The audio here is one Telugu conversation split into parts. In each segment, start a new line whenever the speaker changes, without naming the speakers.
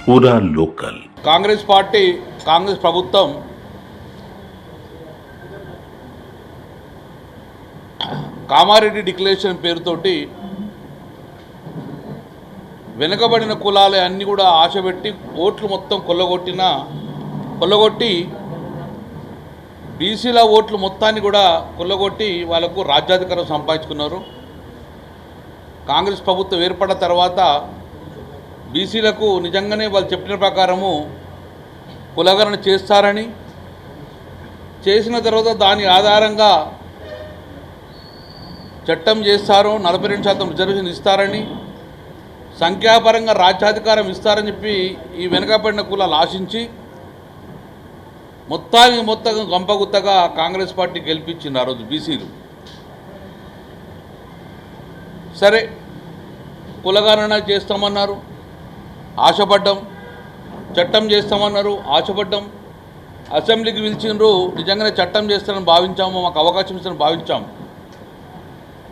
पूरा लोकल।
కాంగ్రెస్ పార్టీ కాంగ్రెస్ ప్రభుత్వం కామారెడ్డి డిక్లరేషన్ పేరుతోటి వెనుకబడిన కులాలే అన్నీ కూడా ఆశపెట్టి ఓట్లు మొత్తం కొల్లగొట్టి బీసీల ఓట్లు మొత్తాన్ని కూడా కొల్లగొట్టి వాళ్ళకు రాజ్యాధికారం సంపాదించుకున్నారు. కాంగ్రెస్ ప్రభుత్వం ఏర్పడిన తర్వాత బీసీలకు నిజంగానే వాళ్ళు చెప్పిన ప్రకారము కులగణన చేస్తారని, చేసిన తర్వాత దాని ఆధారంగా చట్టం చేస్తారు, 42% రిజర్వేషన్ ఇస్తారని, సంఖ్యాపరంగా రాజ్యాధికారం ఇస్తారని చెప్పి ఈ వెనుకబడిన కులాలు ఆశించి మొత్తం గంపగుత్తగా కాంగ్రెస్ పార్టీ గెలిపించింది ఆ రోజు బీసీలు. సరే కులగణన చేస్తామన్నారు, ఆశపడ్డాం. చట్టం చేస్తామన్నారు, ఆశపడ్డాం. అసెంబ్లీకి పిలిచిండ్రు, నిజంగానే చట్టం చేస్తారని భావించాము, మాకు అవకాశం ఇస్తారని భావించాము.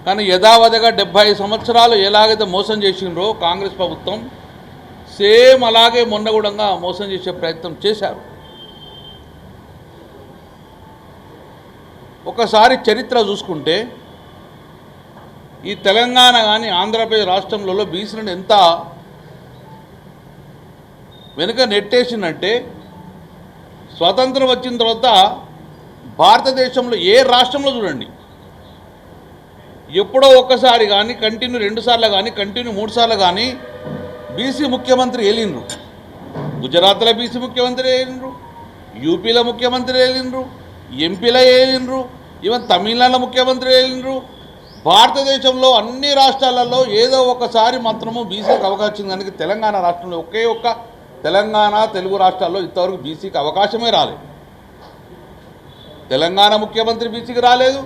కానీ యథావధిగా 75 సంవత్సరాలు ఎలాగైతే మోసం చేసిండ్రో కాంగ్రెస్ ప్రభుత్వం, సేమ్ అలాగే మొన్న కూడా మోసం చేసే ప్రయత్నం చేశారు. ఒకసారి చరిత్ర చూసుకుంటే ఈ తెలంగాణ కానీ ఆంధ్రప్రదేశ్ రాష్ట్రంలో బీసీలను ఎంత వెనుక నెట్టేసిందంటే, స్వతంత్రం వచ్చిన తర్వాత భారతదేశంలో ఏ రాష్ట్రంలో చూడండి, ఎప్పుడో ఒక్కసారి కానీ కంటిన్యూ 2 సార్లు కానీ కంటిన్యూ 3 సార్లు కానీ బీసీ ముఖ్యమంత్రి వెళ్ళిండ్రు. గుజరాత్లో బీసీ ముఖ్యమంత్రి వెళ్ళిండ్రు, యూపీలో ముఖ్యమంత్రి వెళ్ళిండ్రు, ఎంపీలో వెళ్ళిండ్రు, ఈవెన్ తమిళనాడులో ముఖ్యమంత్రి వెళ్ళిండ్రు. భారతదేశంలో అన్ని రాష్ట్రాలలో ఏదో ఒకసారి మాత్రము బీసీకి అవకాశం కనుక తెలంగాణ రాష్ట్రంలో ఒకే ఒక్క తెలంగాణ తెలుగు రాష్ట్రాల్లో ఇంతవరకు బీసీకి అవకాశమే రాలేదు. తెలంగాణ ముఖ్యమంత్రి బీసీకి రాలేదు.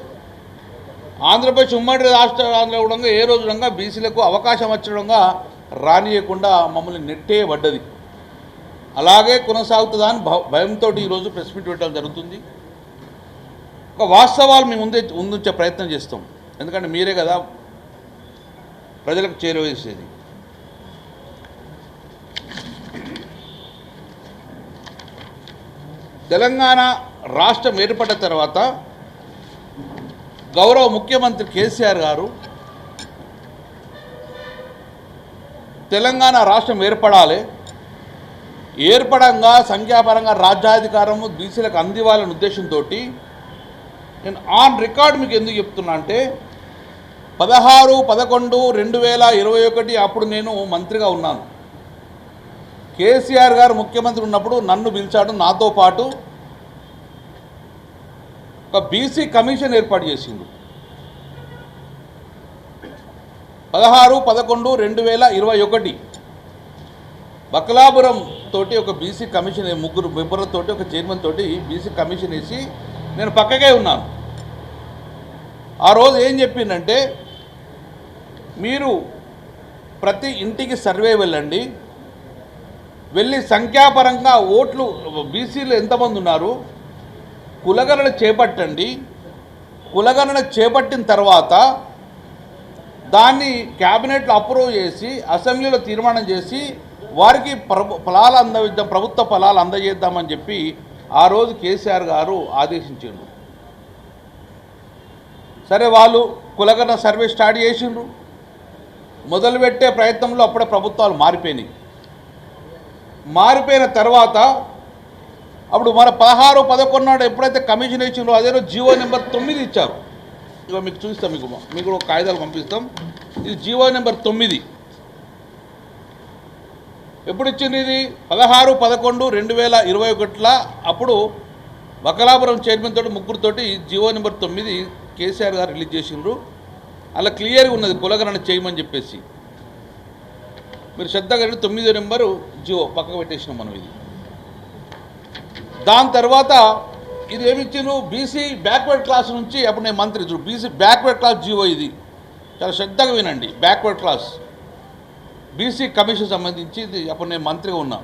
ఆంధ్రప్రదేశ్ ఉమ్మడి రాష్ట్రాల్లో కూడా ఏ రోజు బీసీలకు అవకాశం వచ్చడంగా రానియకుండా మమ్మల్ని నెట్టేయబడ్డది. అలాగే కొనసాగుతుందని భయంతో ఈరోజు ప్రెస్ మీట్ పెట్టడం జరుగుతుంది. ఒక వాస్తవాలు మేము ముందుంచే ప్రయత్నం చేస్తాం, ఎందుకంటే మీరే కదా ప్రజలకు చేరవేసేది. తెలంగాణ రాష్ట్రం ఏర్పడిన తర్వాత గౌరవ ముఖ్యమంత్రి కేసీఆర్ గారు తెలంగాణ రాష్ట్రం ఏర్పడంగా సంఖ్యాపరంగా రాజ్యాధికారము బీసీలకు అందివ్వాలనే ఉద్దేశంతో నేను ఆన్ రికార్డ్ మీకు ఎందుకు చెప్తున్నా అంటే, 16/11/2021 అప్పుడు నేను మంత్రిగా ఉన్నాను. కేసీఆర్ గారు ముఖ్యమంత్రి ఉన్నప్పుడు నన్ను పిలిచాడు, నాతో పాటు ఒక బీసీ కమిషన్ ఏర్పాటు చేసిండు. 16/11/2021 బకలాపురం తోటి ఒక బీసీ కమిషన్, 3 మెంబర్లతోటి ఒక చైర్మన్ తోటి బీసీ కమిషన్ వేసి నేను పక్కకే ఉన్నాను. ఆ రోజు ఏం చెప్పిందంటే, మీరు ప్రతి ఇంటికి సర్వే వెళ్ళండి, వెళ్ళి సంఖ్యాపరంగా ఓట్లు బీసీలు ఎంతమంది ఉన్నారు కులగణన చేపట్టండి. కులగణన చేపట్టిన తర్వాత దాన్ని క్యాబినెట్లో అప్రూవ్ చేసి అసెంబ్లీలో తీర్మానం చేసి వారికి ప్రభుత్వ ఫలాలు అందజేద్దామని చెప్పి ఆ రోజు కేసీఆర్ గారు ఆదేశించారు. సరే వాళ్ళు కులగణన సర్వే స్టార్ట్ చేసిండ్రు. మొదలుపెట్టే ప్రయత్నంలో అప్పుడే ప్రభుత్వాలు మారిపోయిన తర్వాత అప్పుడు మన 16/11 నాడు ఎప్పుడైతే కమిషన్ ఇచ్చిండ్రో అదే రోజు జీవో నెంబర్ 9 ఇచ్చారు. ఇక మీకు చూస్తాం, మీకు కాగితాలు పంపిస్తాం. ఇది జీవో నెంబర్ 9 ఎప్పుడు ఇచ్చింది? ఇది 16/11/2021 అప్పుడు బకలాపురం చైర్మన్ తోటి 3 జీవో నెంబర్ 9 కేసీఆర్ గారు రిలీజ్ చేసిండ్రు. అలా క్లియర్గా ఉన్నది కులగణన చేయమని చెప్పేసి. మీరు శ్రద్ధగా 9వ నెంబరు జీవో పక్కకు పెట్టేసినాం మనం. ఇది దాని తర్వాత ఇది ఏమిచ్చిండ్రు, బీసీ బ్యాక్వర్డ్ క్లాస్ నుంచి అప్పుడు నేను మంత్రి బీసీ బ్యాక్వర్డ్ క్లాస్ జీవో. ఇది చాలా శ్రద్ధగా వినండి. బ్యాక్వర్డ్ క్లాస్ బీసీ కమిషన్ సంబంధించి ఇది అప్పుడు నేను మంత్రిగా ఉన్నా.